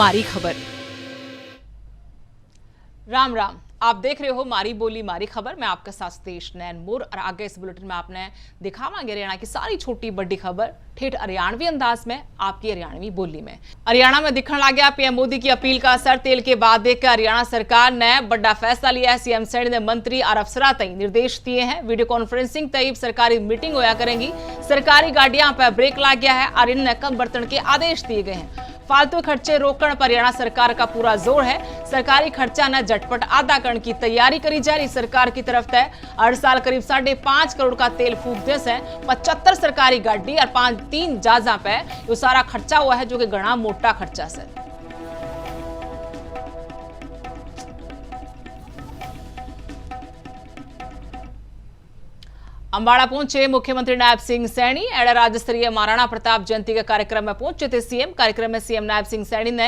मारी खबर। राम राम, आप देख रहे हो मारी बोली मारी खबर। मैं आपका साथ सतीश नैन मोर और आगे इस बुलेटिन में आपने दिखावांगे हरियाणा की सारी छोटी बड़ी खबर ठेठ हरियाणवी अंदाज में, आपकी हरियाणवी बोली में। हरियाणा में दिखने लग गया पीएम मोदी की अपील का असर। तेल के बाद देखकर हरियाणा सरकार ने बड़ा फैसला लिया है। सीएम सैनी ने मंत्री और अफसरा तई निर्देश दिए हैं। वीडियो कॉन्फ्रेंसिंग तई सरकारी मीटिंग होया करेंगी। सरकारी गाड़ियां पर ब्रेक लग गया है और इनने कम बरतन के आदेश दिए गए हैं। फालतू खर्चे रोकने पर हरियाणा सरकार का पूरा जोर है। सरकारी खर्चा न झटपट आधा करने की तैयारी करी जा रही सरकार की तरफ से। हर साल करीब 5.5 करोड़ का तेल फूकते से 75 सरकारी गाड़ी और 3 जहाजा पे ये सारा खर्चा हुआ है, जो कि घना मोटा खर्चा से। अंबाला पहुंचे मुख्यमंत्री नायब सिंह सैनी। एडा राज्य स्तरीय महाराणा प्रताप जयंती के कार्यक्रम में पहुंचे थे सीएम। कार्यक्रम में सीएम नायब सिंह सैनी ने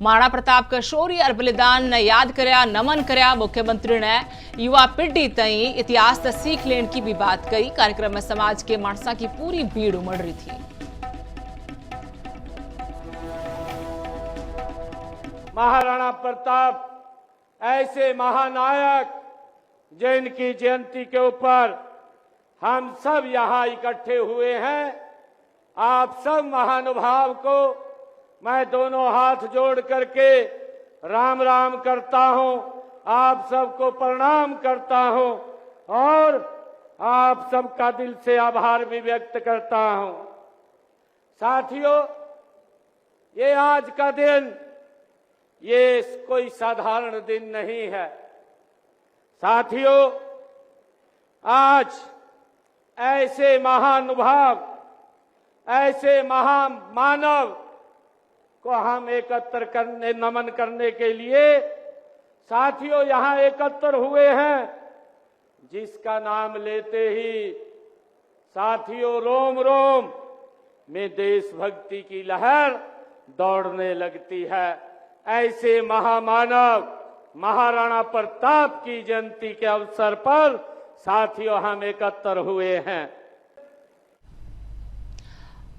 महाराणा प्रताप का शौर्य और बलिदान ने याद करया, नमन करया। मुख्यमंत्री ने युवा पीढ़ी तई इतिहास से सीख लेने की भी बात कही। कार्यक्रम में समाज के मानसा की पूरी भीड़ उमड़ रही थी। महाराणा प्रताप ऐसे महानायक जिनकी जयंती के ऊपर हम सब यहां इकट्ठे हुए हैं। आप सब महानुभाव को मैं दोनों हाथ जोड़ करके राम राम करता हूं, आप सबको प्रणाम करता हूं और आप सबका दिल से आभार भी व्यक्त करता हूं। साथियों, ये आज का दिन ये कोई साधारण दिन नहीं है। साथियों, आज ऐसे महानुभाव, ऐसे महामानव को हम एकत्र करने, नमन करने के लिए साथियों यहां एकत्र हुए हैं, जिसका नाम लेते ही साथियों रोम रोम में देशभक्ति की लहर दौड़ने लगती है। ऐसे महामानव महाराणा प्रताप की जयंती के अवसर पर साथियों हम एकत्र हुए हैं।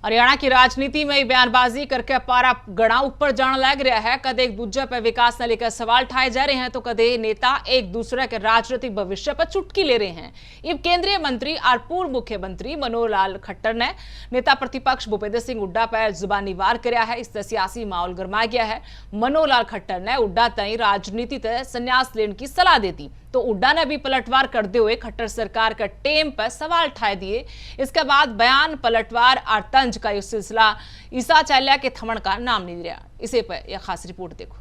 हरियाणा की राजनीति में बयानबाजी करके पारा गणा ऊपर जाने लग रहा है। कदे एक दूसरे पर विकास ने लेकर सवाल उठाए जा रहे हैं, तो कदे नेता एक दूसरे के राजनीतिक भविष्य पर चुटकी ले रहे हैं। अब केंद्रीय मंत्री और पूर्व मुख्यमंत्री मनोहर लाल खट्टर ने नेता प्रतिपक्ष भूपेंद्र सिंह हुड्डा पर जुबानी वार किया है। इससे सियासी माहौल गरमा गया है। मनोहर लाल खट्टर ने हुड्डा तई राजनीति से संन्यास लेने की सलाह दी थी, तो हुड्डा ने भी पलटवार करते हुए खट्टर सरकार का टेम पर सवाल उठाए दिए। इसके बाद बयान, पलटवार और तंज का यह सिलसिला ईसा चाल्या के थमन का नाम नहीं लिया। इसे पर यह खास रिपोर्ट देखो।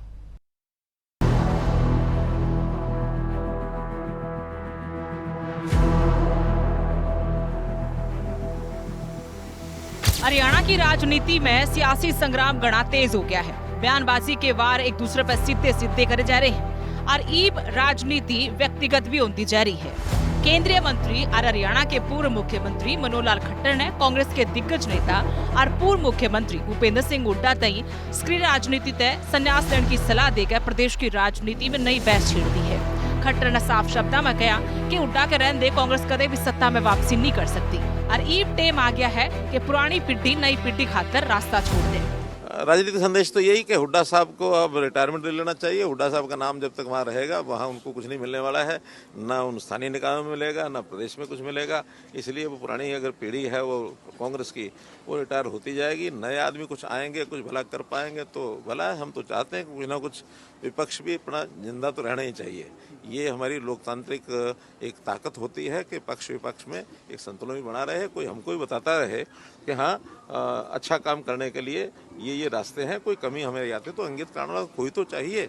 हरियाणा की राजनीति में सियासी संग्राम गणा तेज हो गया है। बयानबाजी के वार एक दूसरे पर सीधे सीधे करे जा रहे हैं और ईब राजनीति व्यक्तिगत भी होती जा रही है। केंद्रीय मंत्री और हरियाणा के पूर्व मुख्यमंत्री मनोहर लाल खट्टर ने कांग्रेस के दिग्गज नेता और पूर्व मुख्यमंत्री भूपेंद्र सिंह हुड्डा तई स्क्रीन राजनीति तय संन्यास लेने की सलाह देकर प्रदेश की राजनीति में नई बहस छेड़ दी है। खट्टर ने साफ शब्दों में कहा कि हुड्डा के रहने कांग्रेस कदे भी सत्ता में वापसी नहीं कर सकती और ईब टेम आ गया है कि पुरानी पीढ़ी नई पीढ़ी खातर रास्ता छोड़ दे। राजनीतिक संदेश तो यही कि हुड्डा साहब को अब रिटायरमेंट ले लेना चाहिए। हुड्डा साहब का नाम जब तक वहाँ रहेगा वहाँ उनको कुछ नहीं मिलने वाला है, ना उन स्थानीय निकायों में मिलेगा, ना प्रदेश में कुछ मिलेगा। इसलिए वो पुरानी अगर पीढ़ी है वो कांग्रेस की, वो रिटायर होती जाएगी। नए आदमी कुछ आएंगे, कुछ भला कर पाएंगे तो भला है। हम तो चाहते हैं कि कुछ ना कुछ विपक्ष भी अपना जिंदा तो रहना ही चाहिए। ये हमारी लोकतांत्रिक एक ताकत होती है कि पक्ष विपक्ष में एक संतुलन भी बना रहे। कोई हमको भी बताता रहे कि हाँ अच्छा काम करने के लिए ये रास्ते हैं, कोई कमी हमें आते तो इंगित करने वाला कोई तो चाहिए।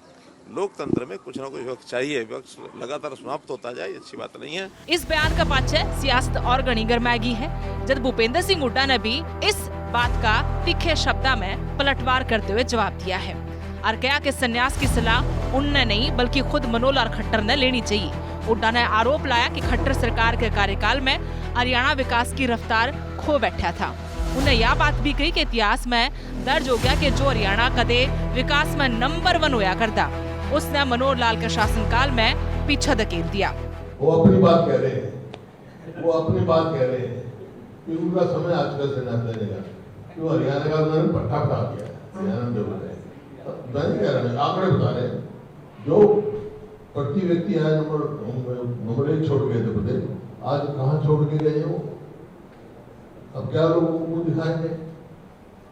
लोकतंत्र में कुछ ना कुछ वक्त चाहिए, वक्त लगातार समाप्त होता जाए अच्छी बात नहीं है। इस बयान का पाछे सियासत और गणी गरमाएगी है, जब भूपेंद्र सिंह हुड्डा ने भी इस बात का तीखे शब्दों में पलटवार करते हुए जवाब दिया है और कहा कि संन्यास की सलाह उनने नहीं बल्कि खुद मनोहर लाल खट्टर ने लेनी चाहिए। हुड्डा ने आरोप लगाया कि खट्टर सरकार के कार्यकाल में हरियाणा विकास की रफ्तार खो बैठा था। उन्हें यह बात भी कही कि इतिहास में दर्ज हो गया कि जो हरियाणा कदे विकास में नंबर 1 होया करता, उसने मनोहर लाल के शासनकाल में पीछे धकेल दिया। वो अपनी बात कह रहे हैं, वो अपनी बात कह रहे हैं कि उनका समय आ चुका संन्यास लेने का। तो हरियाणा का उन्होंने पट्टा पटा दिया, हरियाणा में जो है मैं नहीं कह रहा, मैं आंकड़े बता रहे हैं। जो प्रति व्यक्ति आज नंबर 1 छोड़ गए थे प्रदेश, आज कहाँ छोड़ के गए वो? अब क्या लोगों को दिखाएंगे?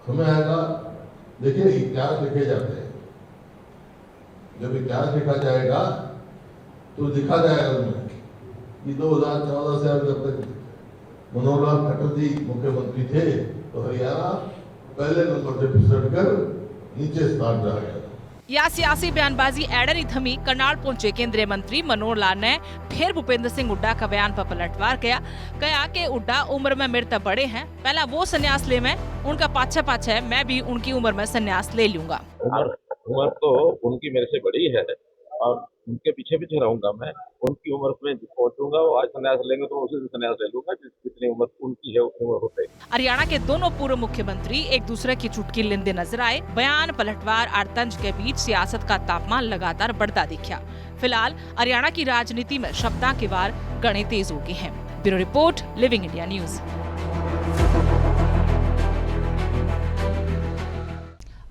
समय आएगा। देखिए, इतिहास लिखे जाते हैं, जब इतिहास लिखा जाएगा तो दिखा जाएगा उनमें कि 2014 से अब जब तक मनोहर लाल खट्टर जी मुख्यमंत्री थे तो हरियाणा पहले नंबर से फिसट कर नीचे स्थान रह गया। या सियासी बयानबाजी एड़े नहीं थमी। करनाल पहुंचे केंद्रीय मंत्री मनोहर लाल ने फिर भूपेंद्र सिंह हुड्डा का बयान पर पलटवार किया। कहा कि हुड्डा उम्र में मेरे तक बड़े हैं, पहला वो संन्यास ले, मैं उनका पाछे है, मैं भी उनकी उम्र में संन्यास ले लूंगा। उम्र तो उनकी मेरे से बड़ी है और उनके पीछे पीछे रहूंगा मैं। उनकी उम्र में पहुंचूंगा, वो आज संन्यास लेंगे तो उसी से संन्यास ले लूंगा, जितनी उम्र उनकी है उतनी उम्र होते। हरियाणा के दोनों पूर्व मुख्यमंत्री एक दूसरे की चुटकी लेंदे नजर आए। बयान पलटवार और तंज के बीच सियासत का तापमान लगातार बढ़ता दिखा। फिलहाल हरियाणा की राजनीति में शब्दां के वार गणे तेज हो गए हैं। Bureau report, living India news.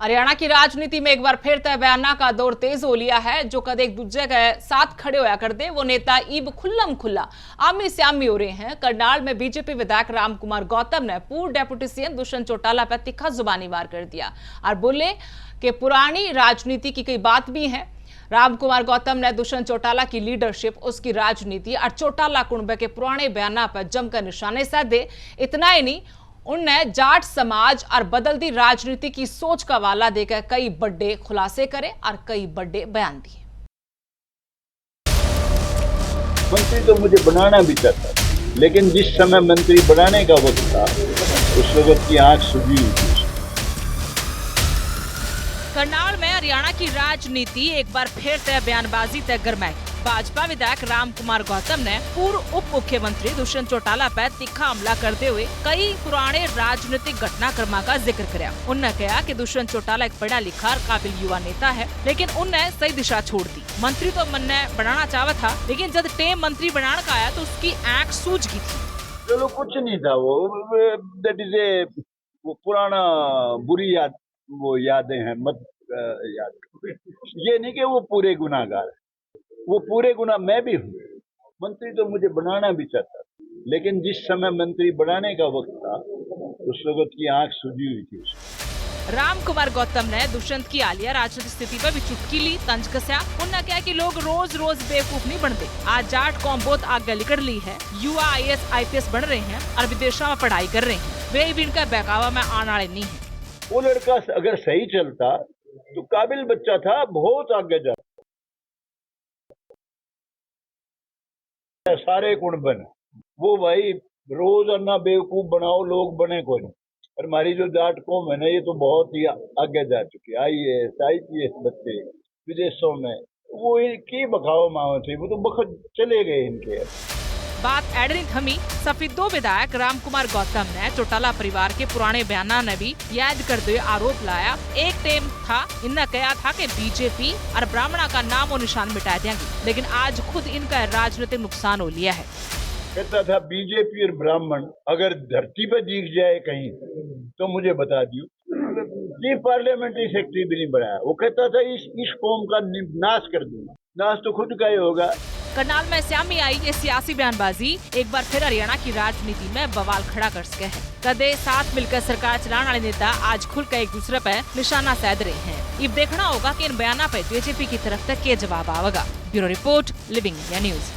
Haryana की राजनीति में एक बार फिर तय बयाना का दौर तेज हो लिया है। जो कद एक दूसरे के साथ खड़े होया करते, वो नेता इब खुल्लम खुल्ला आमी सामी हो रहे हैं। करनाल में बीजेपी विधायक रामकुमार गौतम ने पूर्व डेप्यूटी सीएम दुष्यंत चौटाला पर तीखा जुबानी वार कर दिया और बोले कि पुरानी राजनीति की कई बात भी है। रामकुमार गौतम ने दुष्यंत चौटाला की लीडरशिप, उसकी राजनीति और चौटाला कुंबे के पुराने बयाना पर जमकर निशाने साधे। इतना ही नहीं, उनने जाट समाज और बदलती राजनीति की सोच का हवाला देकर कई बड़े खुलासे करे और कई बड़े बयान दिए। मंत्री तो मुझे बनाना भी चाहता, लेकिन जिस समय मंत्री बनाने का वक्त था उस वक्त की आंख सूझी हुई थी। करनाल में हरियाणा की राजनीति एक बार फिर तय बयानबाजी तय गरमाई। भाजपा विधायक रामकुमार गौतम ने पूर्व उप मुख्यमंत्री दुष्यंत चौटाला पर तीखा हमला करते हुए कई पुराने राजनीतिक घटनाक्रमों का जिक्र किया। उन्होंने कहा कि दुष्यंत चौटाला एक पढ़ा लिखा और काबिल युवा नेता है, लेकिन उन्हें सही दिशा छोड़ दी। मंत्री तो मन ने बनाना चाहा था, लेकिन जब टेम मंत्री बनाने का आया तो उसकी आंख सूझ गई थी। चलो कुछ नहीं था, वो दैट इज ए वो पुराना बुरी याद, वो यादें हैं, मत याद। ये नहीं कि वो पूरे गुनाहगार है, वो पूरे गुना मैं भी हूँ। मंत्री तो मुझे बनाना भी चाहता, लेकिन जिस समय मंत्री बनाने का वक्त था उस वक्त की आंख सूझी हुई थी। रामकुमार गौतम ने दुष्यंत की हालिया राजनीतिक स्थिति पर भी चुटकी ली, तंज कसया। उन्होंने कहा कि लोग रोज रोज बेवकूफ नहीं बनते। आज जाट कौम बहुत आगे निकल ली है, युवा IAS IPS बन रहे हैं और विदेशों में पढ़ाई कर रहे हैं। वे भी इनका बहकावा में आने वाले नहीं है। वो लड़का अगर सही चलता तो काबिल बच्चा था, बहुत आगे जा, सारे गुण बने। वो भाई रोजाना बेवकूफ बनाओ, लोग बने कोई नहीं। और हमारी जो जाट कौम है ना, ये तो बहुत ही आगे जा चुकी है। IAS IPS बच्चे विदेशों में, वो इनकी बखाओ माओ थी, वो तो बखत चले गए इनके। बात एडरिन थमी। सफेदो विधायक रामकुमार गौतम ने चौटाला परिवार के पुराने बयाना ने भी याद करते हुए आरोप लाया। एक टाइम था इन्हें कहा था कि बीजेपी और ब्राह्मणा का नाम और निशान मिटा देंगे, लेकिन आज खुद इनका राजनीतिक नुकसान हो लिया है। कहता था बीजेपी और ब्राह्मण अगर धरती पर दिख जाए कहीं तो मुझे बता दियो। चीफ पार्लियामेंट्री सेक्रेटरी भी नहीं बनाया। वो कहता था इस कौम का नाश कर दूंगा। नाश तो खुद का ही होगा। करनाल में सामने आई ये सियासी बयानबाजी एक बार फिर हरियाणा की राजनीति में बवाल खड़ा कर सके है। कदे साथ मिलकर सरकार चलाने वाले नेता आज खुलकर एक दूसरे पर निशाना साध रहे हैं। अब देखना होगा कि इन बयानों पर बीजेपी की तरफ तक क्या जवाब आएगा। Bureau report, living India news.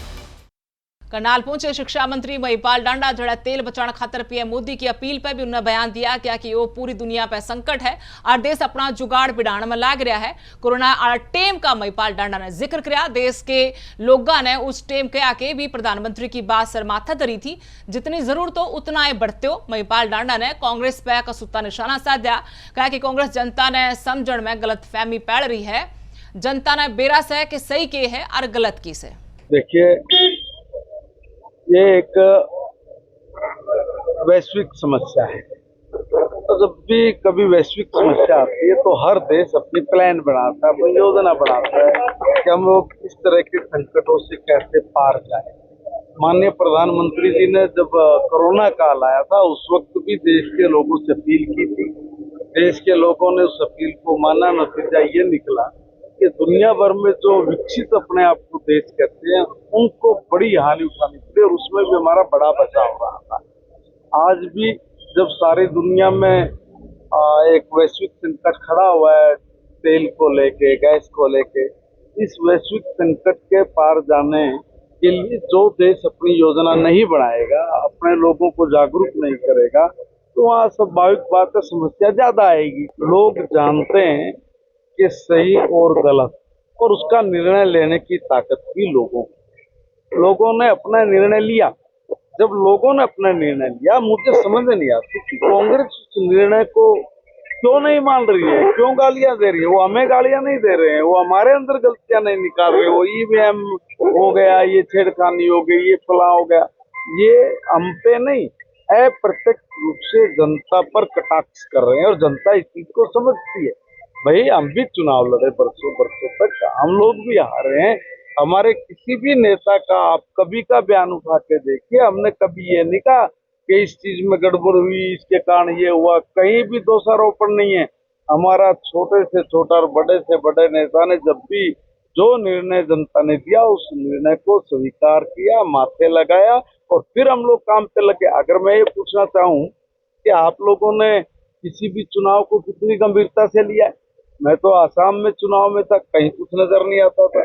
Karnal पहुंचे शिक्षा मंत्री महिपाल डांडा जड़ा तेल बचाने खातर PM मोदी की अपील पर भी उन्होंने बयान दिया क्या कि वो पूरी दुनिया पर संकट है और देश अपना जुगाड़ बिड़ाने में लाग रहा है। कोरोना और टेम का महिपाल डांडा ने जिक्र किया। देश के लोगों ने उस टेम के आके भी प्रधानमंत्री की बात सर माथा धरी थी, जितनी जरूरत हो उतना ही बढ़ते हो। महिपाल डांडा ने कांग्रेस पर कसूता निशाना साधा। कहा कि कांग्रेस जनता ने समझण में गलत फहमी पैड़ रही है। जनता ने बेरास है कि सही के है और गलत की से। देखिए, ये एक वैश्विक समस्या है। तो जब भी कभी वैश्विक समस्या आती है तो हर देश अपनी प्लान बनाता है, अपनी योजना बनाता है कि हम लोग इस तरह के संकटों से कैसे पार जाए। माननीय प्रधानमंत्री जी ने जब कोरोना काल आया था उस वक्त भी देश के लोगों से अपील की थी देश के लोगों ने उस अपील को माना। नतीजा ये निकला कि दुनिया भर में जो विकसित अपने आप को देश कहते हैं उनको बड़ी हानि उठानी पड़ी और उसमें भी हमारा बड़ा बचाव रहा था। आज भी जब सारी दुनिया में एक वैश्विक संकट खड़ा हुआ है तेल को लेके, गैस को लेके, इस वैश्विक संकट के पार जाने के लिए जो देश अपनी योजना नहीं बनाएगा, अपने लोगों को जागरूक नहीं करेगा, तो वहाँ स्वाभाविक बात है समस्या ज्यादा आएगी। लोग जानते हैं कि सही और गलत और उसका निर्णय लेने की ताकत भी लोगों ने अपना निर्णय लिया। जब लोगों ने अपना निर्णय लिया, मुझे समझ नहीं आती कि कांग्रेस उस निर्णय को क्यों नहीं मान रही है, क्यों गालियां दे रही है। वो हमें गालियां नहीं दे रहे हैं, वो हमारे अंदर गलतियां नहीं निकाल रहे। वो ईवीएम हो गया, ये छेड़खानी हो गई, ये फला हो गया, ये हम पे नहीं, अप्रत्यक्ष रूप से जनता पर कटाक्ष कर रहे हैं और जनता इस चीज को समझती है। भाई हम भी चुनाव लड़े बरसों तक, हम लोग भी हारे हैं। हमारे किसी भी नेता का आप कभी का बयान उठा के देखिए, हमने कभी ये नहीं कहा कि इस चीज में गड़बड़ हुई, इसके कारण ये हुआ, कहीं भी दोषारोपण नहीं है। हमारा छोटे से छोटा और बड़े से बड़े नेता ने जब भी जो निर्णय जनता ने दिया उस निर्णय को स्वीकार किया, माथे लगाया और फिर हम लोग काम पे लगे। अगर मैं ये पूछना चाहूँ कि आप लोगों ने किसी भी चुनाव को कितनी गंभीरता से लिया है? मैं तो आसाम में चुनाव में था, कहीं कुछ नजर नहीं आता था,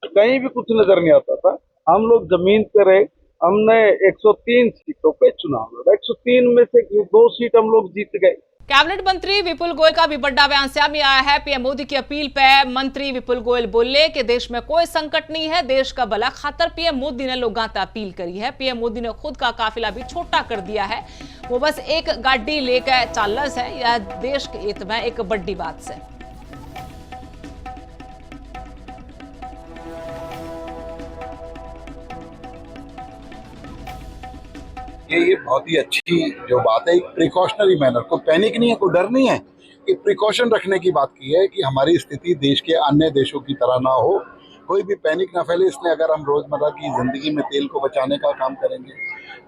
कहीं भी कुछ नजर नहीं आता था। हम लोग जमीन पे रहे, हमने 103 सीटों पे चुनाव लड़ा, 103 में से 2 सीट हम लोग जीत गए। कैबिनेट मंत्री विपुल गोयल का भी बड़ा बयान सामने आया है। पीएम मोदी की अपील पे मंत्री विपुल गोयल बोले कि देश में कोई संकट नहीं है, देश का भला खातर पीएम मोदी ने लोगों से अपील करी है। पीएम मोदी ने खुद का काफिला भी छोटा कर दिया है, वो बस एक गाड़ी लेकर चालस है। यह देश के हित में एक बड़ी बात से। ये बहुत ही अच्छी जो बात है, एक प्रिकॉशनरी मैनर, कोई पैनिक नहीं है, कोई डर नहीं है, एक प्रिकॉशन रखने की बात की है कि हमारी स्थिति देश के अन्य देशों की तरह ना हो, कोई भी पैनिक ना फैले। इसलिए अगर हम रोजमर्रा की जिंदगी में तेल को बचाने का काम करेंगे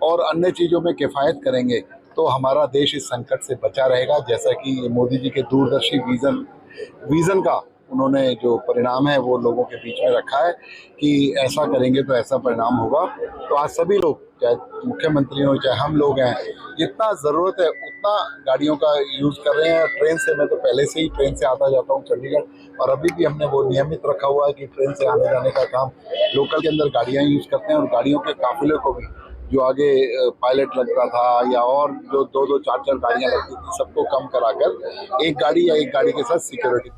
और अन्य चीजों में किफायत करेंगे तो हमारा देश इस संकट से बचा रहेगा। जैसा कि मोदी जी के दूरदर्शी विजन का उन्होंने जो परिणाम है वो लोगों के बीच में रखा है कि ऐसा करेंगे तो ऐसा परिणाम होगा। तो आज सभी लोग, चाहे मुख्यमंत्री हो चाहे हम लोग हैं, जितना ज़रूरत है उतना गाड़ियों का यूज़ कर रहे हैं। ट्रेन से, मैं तो पहले से ही ट्रेन से आता जाता हूँ चंडीगढ़, और अभी भी हमने वो नियमित रखा हुआ है कि ट्रेन से आने जाने का काम लोकल के अंदर गाड़ियाँ यूज़ करते हैं। और गाड़ियों के काफिले को भी, जो आगे पायलट लगता था या और जो 2-2, 4-4 गाड़ियाँ लगती थी, सबको कम कराकर एक गाड़ी या एक गाड़ी के साथ सिक्योरिटी।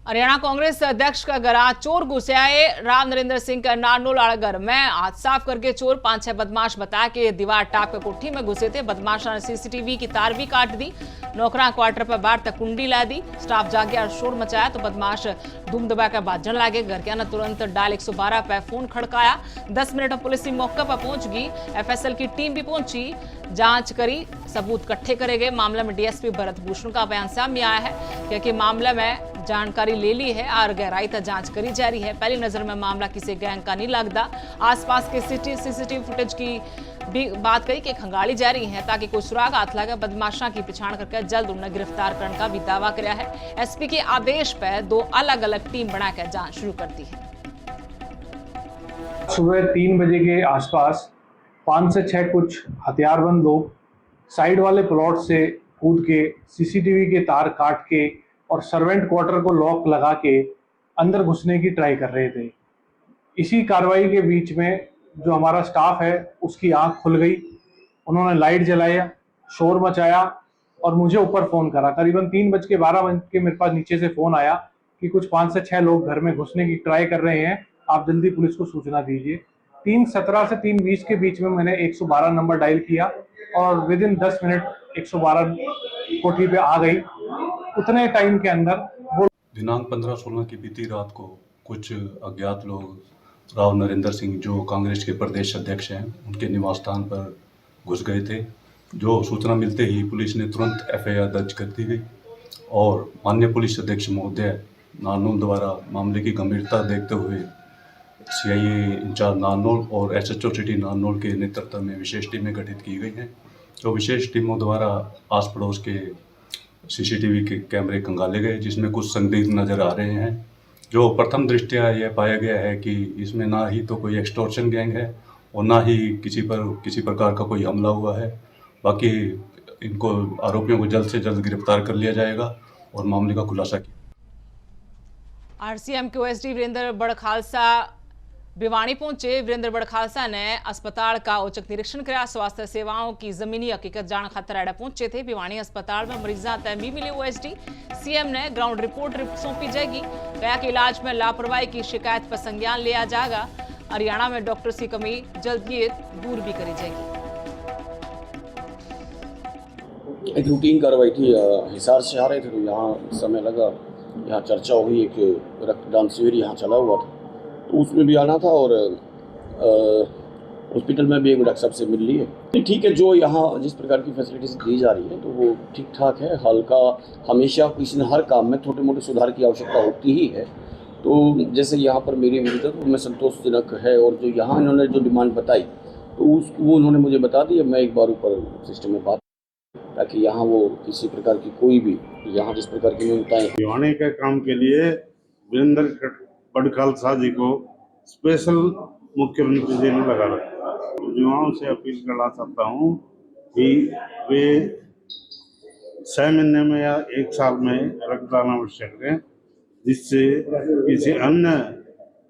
हरियाणा कांग्रेस अध्यक्ष का घरा चोर घुसे आए। राव नरेंद्र सिंह का नारनौल आड़गर में हाथ साफ करके चोर 5-6 बदमाश बताया कि दीवार टाप के कोठी में घुसे थे। बदमाशों ने सीसीटीवी की तार भी काट दी, नौकरा क्वार्टर पर बाहर तक कुंडी ला दी। स्टाफ जागे और शोर मचाया तो बदमाश धूम दबा कर भाजन लगे। घर के ने तुरंत डायल 112 पर फोन खड़काया। 10 मिनट में पुलिस भी मौके पर पहुंच गई। एफएसएल की टीम भी पहुंची, जांच करी, सबूत इकट्ठे करे गए। मामले में डीएसपी भरत भूषण का बयान सामने आया है क्योंकि मामले में जानकारी ले ली है और गहराई तक जांच करी जा रही है। पहली नजर में मामला किसी गैंग का नहीं लगता। आसपास के सीसीटीवी फुटेज की भी बात कही कि खंगाली जा रही है ताकि कोई सुराग हाथ लगे। बदमाशा की पहचान करके जल्द उन्हें गिरफ्तार करने का भी दावा किया है। एसपी के आदेश पर 2 अलग अलग टीम बनाकर जांच शुरू कर दी है। सुबह 3 बजे के आसपास 5 से 6 कुछ हथियारबंद लोग साइड वाले प्लॉट से कूद के सीसीटीवी के तार काट के और सर्वेंट क्वार्टर को लॉक लगा के अंदर घुसने की ट्राई कर रहे थे। इसी कार्रवाई के बीच में जो हमारा स्टाफ है उसकी आंख खुल गई। उन्होंने लाइट जलाया, शोर मचाया और मुझे ऊपर फ़ोन करा। करीबन 3:12 के मेरे पास नीचे से फ़ोन आया कि कुछ 5 से 6 लोग घर में घुसने की ट्राई कर रहे हैं, आप जल्दी पुलिस को सूचना दीजिए। 3:17 से 3:20 के बीच में मैंने 112 नंबर डायल किया और विदिन 10 मिनट 112 कोठी पे आ गई। उतने टाइम के अंदर वो दिनांक 15-16 की बीती रात को कुछ अज्ञात लोग राव नरेंद्र सिंह, जो कांग्रेस के प्रदेश अध्यक्ष हैं, उनके निवास स्थान पर घुस गए थे। जो सूचना मिलते ही पुलिस ने तुरंत एफआईआर दर्ज कर दी गई और माननीय पुलिस अध्यक्ष महोदय नारनौल द्वारा मामले की गंभीरता देखते हुए सीआईए इंचार्ज नारनौल और एसएचओ सिटी नारनौल के नेतृत्व में विशेष टीमें गठित की गई हैं। तो विशेष टीमों द्वारा आस पड़ोस के सीसीटीवी के कैमरे खंगाले गए, जिसमें कुछ संदिग्ध नज़र आ रहे हैं। जो प्रथम दृष्टया यह पाया गया है कि इसमें ना ही तो कोई एक्सटॉर्शन गैंग है और ना ही किसी प्रकार का कोई हमला हुआ है। बाकी इनको आरोपियों को जल्द से जल्द गिरफ्तार कर लिया जाएगा और मामले का खुलासा किया। आरसीएम के ओएसडी वीरेंद्र बड़खालसा भिवानी पहुंचे। वीरेंद्र बड़खालसा ने अस्पताल का औचक निरीक्षण किया। स्वास्थ्य सेवाओं की जमीनी हकीकत जान खातर एडा पहुंचे थे। भिवानी अस्पताल में मरीजा तय मिले ओएसडी। सीएम ने ग्राउंड रिपोर्ट सौंपी जाएगी। कहा कि इलाज में लापरवाही की शिकायत पर संज्ञान लिया जाएगा। हरियाणा में डॉक्टर्स की कमी जल्द ही दूर भी करी जाएगी। एक रूटीन कार्रवाई थी, हिसार से आ रहे थे तो यहाँ समय लगा, यहाँ चर्चा हुई, एक रक्तदान शिविर यहाँ चला हुआ था तो उसमें भी आना था और हॉस्पिटल में भी एक डॉक्टर साहब से मिल ली है। ठीक है, जो यहाँ जिस प्रकार की फैसिलिटीज दी जा रही है तो वो ठीक ठाक है। हल्का हमेशा किसी न हर काम में छोटे मोटे सुधार की आवश्यकता होती ही है। तो जैसे यहाँ पर मेरी विजिट तो मैं संतोषजनक है और जो यहाँ इन्होंने जो डिमांड बताई तो वो उन्होंने मुझे बता दी। मैं एक बार ऊपर सिस्टम में बात ताकि यहाँ वो किसी प्रकार की कोई भी यहाँ जिस प्रकार की न्यूनताएं भिवानी के काम के लिए वीरेंद्र बड़खालसा जी को स्पेशल मुख्यमंत्री जी ने लगा रखा। युवाओं से अपील करना चाहता हूँ कि वे 6 महीने में या 1 साल में रक्तदान अवश्य करें, जिससे किसी अन्य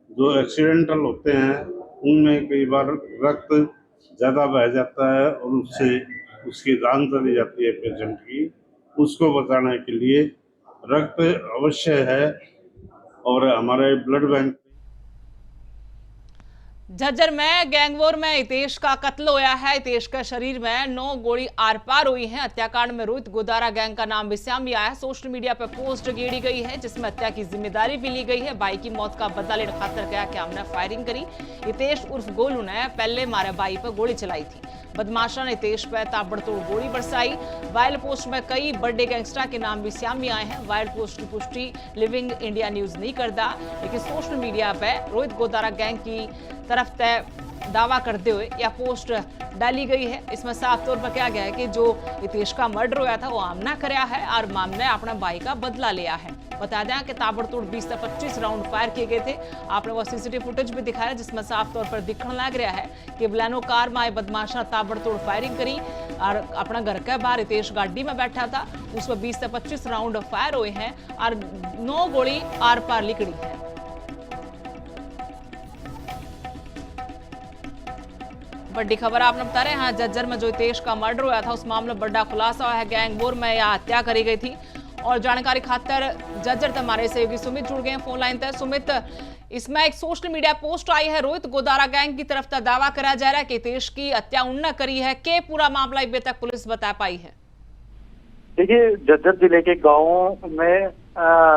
जो एक्सीडेंटल होते हैं उनमें कई बार रक्त ज़्यादा बह जाता है और उससे उसकी जान चली जाती है पेशेंट की। उसको बचाने के लिए रक्त अवश्य है और हमारे ब्लड बैंक। झज्जर में गैंगवॉर में हितेश का कत्ल होया है। हितेश के शरीर में 9 गोली आर पार हुई है। हत्याकांड में रोहित गोदारा गैंग का नाम भी सामने आया है। सोशल मीडिया पर पोस्ट गेड़ी गई है जिसमें हत्या की जिम्मेदारी भी ली गई है। भाई की मौत का बदला लेने खातर कहा कि हमने फायरिंग करी। हितेश उर्फ गोलू ने पहले मारे भाई पर गोली चलाई थी। बदमाशा ने हितेश पर ताबड़तोड़ गोली बरसाई। वायरल पोस्ट में कई बड़े गैंगस्टर के नाम भी सामने आए हैं। वायरल पोस्ट की पुष्टि लिविंग इंडिया न्यूज नहीं करता, लेकिन सोशल मीडिया पर रोहित गोदारा गैंग की तरफ तय दावा करते हुए यह पोस्ट डाली गई है। इसमें साफ तौर पर कहा गया है कि जो हितेश का मर्डर हुआ था वो आमना कराया है और मामले अपना भाई का बदला लिया है। बता दें कि ताबड़तोड़ 20 से 25 राउंड फायर किए गए थे। आपने वो सीसीटीवी फुटेज भी दिखाया जिसमें साफ तौर पर दिखने लग रहा है कि बलैनो कार में आए बदमाशा ताबड़तोड़ फायरिंग करी और अपना घर के बाहर हितेश गाड़ी में बैठा था, उसमें 20 से 25 राउंड फायर हुए हैं और 9 गोली आर पार निकली है। बड़ी खबर आपने बता रहे हैं, झज्जर में जो हितेश का मर्डर हुआ था उस मामले में बड़ा खुलासा हुआ है। गैंगवॉर में यह हत्या करी गई थी और जानकारी खातर झज्जर हमारे सहयोगी सुमित जुड़ गए फोन लाइन तक। सुमित, इसमें एक सोशल मीडिया पोस्ट आई है, रोहित गोदारा गैंग की तरफ से दावा करा जा रहा है कि हितेश की हत्या उन्होंने करी है। के पूरा मामला अभी तक पुलिस बता पाई है? देखिए, झज्जर जिले के गाँव में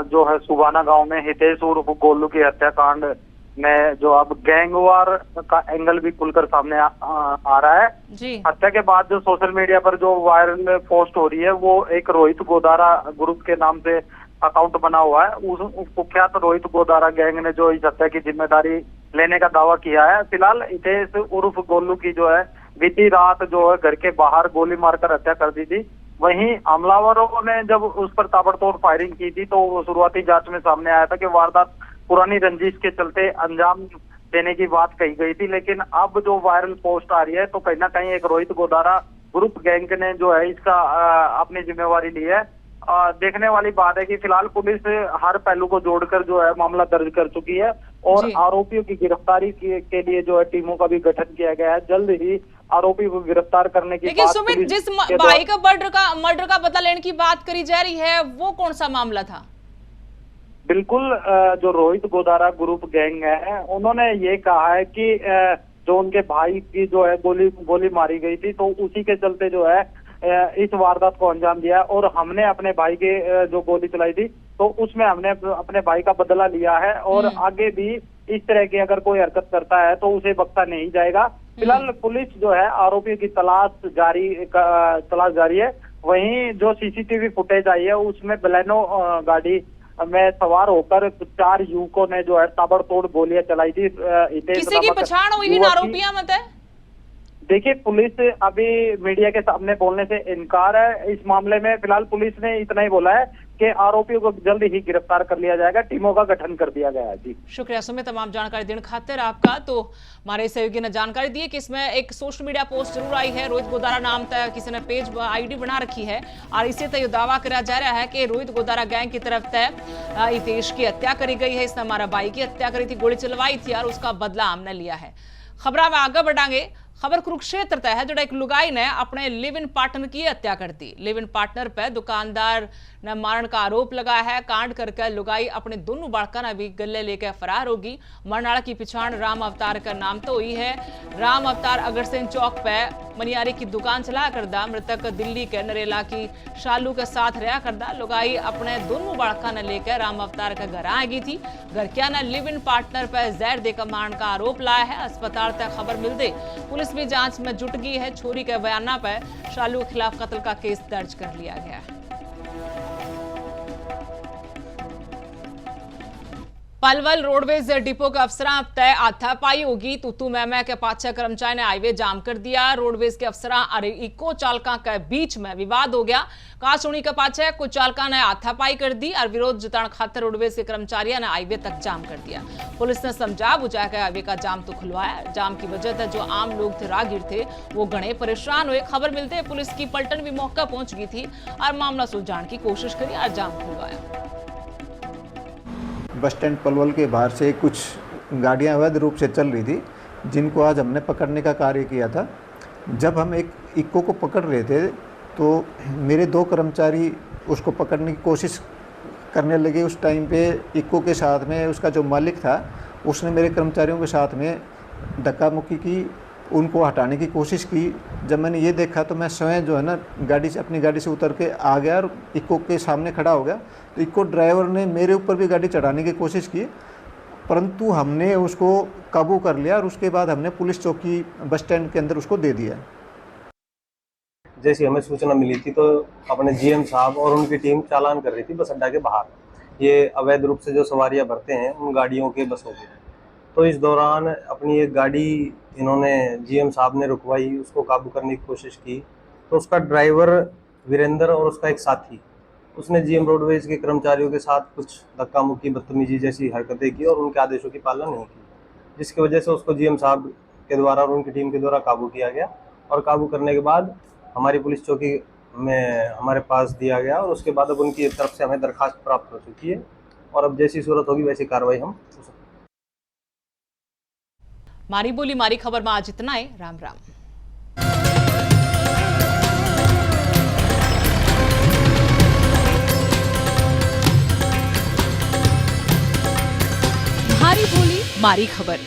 जो है सुबाना गाँव में हितेश उर्फ गोलू की हत्याकांड में जो अब गैंगवार का एंगल भी खुलकर सामने आ रहा है जी। हत्या के बाद जो सोशल मीडिया पर जो वायरल पोस्ट हो रही है वो एक रोहित गोदारा ग्रुप के नाम से अकाउंट बना हुआ है। उस कुख्यात रोहित गोदारा गैंग ने जो इस हत्या की जिम्मेदारी लेने का दावा किया है। फिलहाल हितेश उर्फ गोलू की जो है बीती रात जो है घर के बाहर गोली मारकर हत्या कर दी थी। वहीं हमलावरों ने जब उस पर ताबड़तोड़ फायरिंग की थी तो शुरुआती जांच में सामने आया था कि वारदात पुरानी रंजिश के चलते अंजाम देने की बात कही गई थी। लेकिन अब जो वायरल पोस्ट आ रही है तो कहीं ना कहीं एक रोहित गोदारा ग्रुप गैंग ने जो है इसका अपनी जिम्मेवारी ली है। देखने वाली बात है कि फिलहाल पुलिस हर पहलू को जोड़कर जो है मामला दर्ज कर चुकी है और आरोपियों की गिरफ्तारी के लिए जो है टीमों का भी गठन किया गया है। जल्द ही आरोपी को गिरफ्तार करने की लेकिन सुमित, जिस भाई का मर्डर का बदला लेने की बात करी जा रही है वो कौन सा मामला था? बिल्कुल, जो रोहित गोदारा ग्रुप गैंग है उन्होंने ये कहा है कि जो उनके भाई की जो है गोली मारी गई थी तो उसी के चलते जो है इस वारदात को अंजाम दिया और हमने अपने भाई के जो गोली चलाई थी तो उसमें हमने अपने भाई का बदला लिया है और आगे भी इस तरह की अगर कोई हरकत करता है तो उसे बख्शा नहीं जाएगा। फिलहाल पुलिस जो है आरोपियों की तलाश जारी है। वहीं जो सीसीटीवी फुटेज आई है उसमें बलेनो गाड़ी में सवार होकर 4 युवकों ने जो है ताबड़तोड़ गोलियां चलाई थी। किसी की पहचान हुई इन आरोपियों में? देखिए, पुलिस अभी मीडिया के सामने बोलने से इनकार है। इस मामले में फिलहाल पुलिस ने इतना ही बोला है कि आरोपियों को जल्द ही गिरफ्तार कर लिया जाएगा। टीमों का गठन कर दिया गया है। जी शुक्रिया सुमित, तमाम जानकारी देने खातिर आपका। तो हमारे सहयोगी ने जानकारी दी है कि इसमें एक सोशल मीडिया पोस्ट जरूर आई है। रोहित गोदारा नाम तय किसी ने पेज आईडी बना रखी है और इसी तय दावा किया जा रहा है कि रोहित गोदारा गैंग की तरफ तय हितेश की हत्या करी गई है। इसने हमारा भाई की हत्या करी थी, गोली चलवाई थी और उसका बदला हमने लिया है। खबर में आगे बढ़ाएंगे। खबर कुरुक्षेत्र तय है, जो एक लुगाई ने अपने लिव इन पार्टनर की हत्या कर दी। लिव इन पार्टनर पर दुकानदार ने मारण का आरोप लगाया है। कांड करके लुगाई अपने दोनों बालका ने भी गले लेकर फरार होगी। मरने वाला की पहचान राम अवतार का नाम तो हुई है। राम अवतार अग्रसेन चौक पे मनियारी की दुकान चलाया करदा। मृतक दिल्ली के नरेला की शालू के साथ रहा करदा। लुगाई अपने दोनों बालका ने लेकर राम अवतार का घर आ गई थी। घर क्या ने लिव इन पार्टनर पर जहर देकर मारण का आरोप लाया है। अस्पताल तक खबर मिलते पुलिस भी जांच में जुट गई है। छोरी के बयाना पर शालू के खिलाफ कत्ल का केस दर्ज कर लिया गया है। पलवल रोडवेज डिपो के अफसरां तय हाथापाई होगी। तूतू मैमे के पाछे कर्मचारी ने हाईवे जाम कर दिया। रोडवेज के अफसरां और इको चालका के बीच में विवाद हो गया। काशुणी के पाछे कुछ चालका ने हाथापाई कर दी और विरोध जताने खातिर रोडवेज के कर्मचारियों ने हाईवे तक जाम कर दिया। पुलिस ने समझा बुझा के हाईवे का जाम तो खुलवाया। जाम की वजह से जो आम लोग थे, राहगीर थे, वो घने परेशान हुए। खबर मिलते पुलिस की पलटन भी मौका पहुंच गई थी और मामला सुलझाने की कोशिश करी और जाम खुलवाया। बस स्टैंड पलवल के बाहर से कुछ गाड़ियां अवैध रूप से चल रही थी, जिनको आज हमने पकड़ने का कार्य किया था। जब हम एक इक्को को पकड़ रहे थे तो मेरे 2 कर्मचारी उसको पकड़ने की कोशिश करने लगे। उस टाइम पे इक्को के साथ में उसका जो मालिक था, उसने मेरे कर्मचारियों के साथ में धक्का मुक्की की, उनको हटाने की कोशिश की। जब मैंने ये देखा तो मैं स्वयं जो है ना अपनी गाड़ी से उतर के आ गया और इक्को के सामने खड़ा हो गया। तो इक्को ड्राइवर ने मेरे ऊपर भी गाड़ी चढ़ाने की कोशिश की, परंतु हमने उसको काबू कर लिया और उसके बाद हमने पुलिस चौकी बस स्टैंड के अंदर उसको दे दिया। जैसी हमें सूचना मिली थी तो अपने जीएम साहब और उनकी टीम चालान कर रही थी बस अड्डा के बाहर। ये अवैध रूप से जो सवारियां भरते हैं उन गाड़ियों के बसों के। तो इस दौरान अपनी एक गाड़ी इन्होंने जीएम साहब ने रुकवाई, उसको काबू करने की कोशिश की। तो उसका ड्राइवर वीरेंद्र और उसका एक साथी, उसने जीएम रोडवेज के कर्मचारियों के साथ कुछ धक्का मुक्की, बदतमीजी जैसी हरकतें की और उनके आदेशों की पालना नहीं की, जिसकी वजह से उसको जीएम साहब के द्वारा और उनकी टीम के द्वारा काबू किया गया। और काबू करने के बाद हमारी पुलिस चौकी में हमारे पास दिया गया और उसके बाद अब उनकी तरफ से हमें दरखास्त प्राप्त हो चुकी है और अब जैसी सूरत होगी वैसी कार्रवाई हम। मारी बोली मारी खबर में आज इतना है। राम राम। मारी बोली मारी खबर।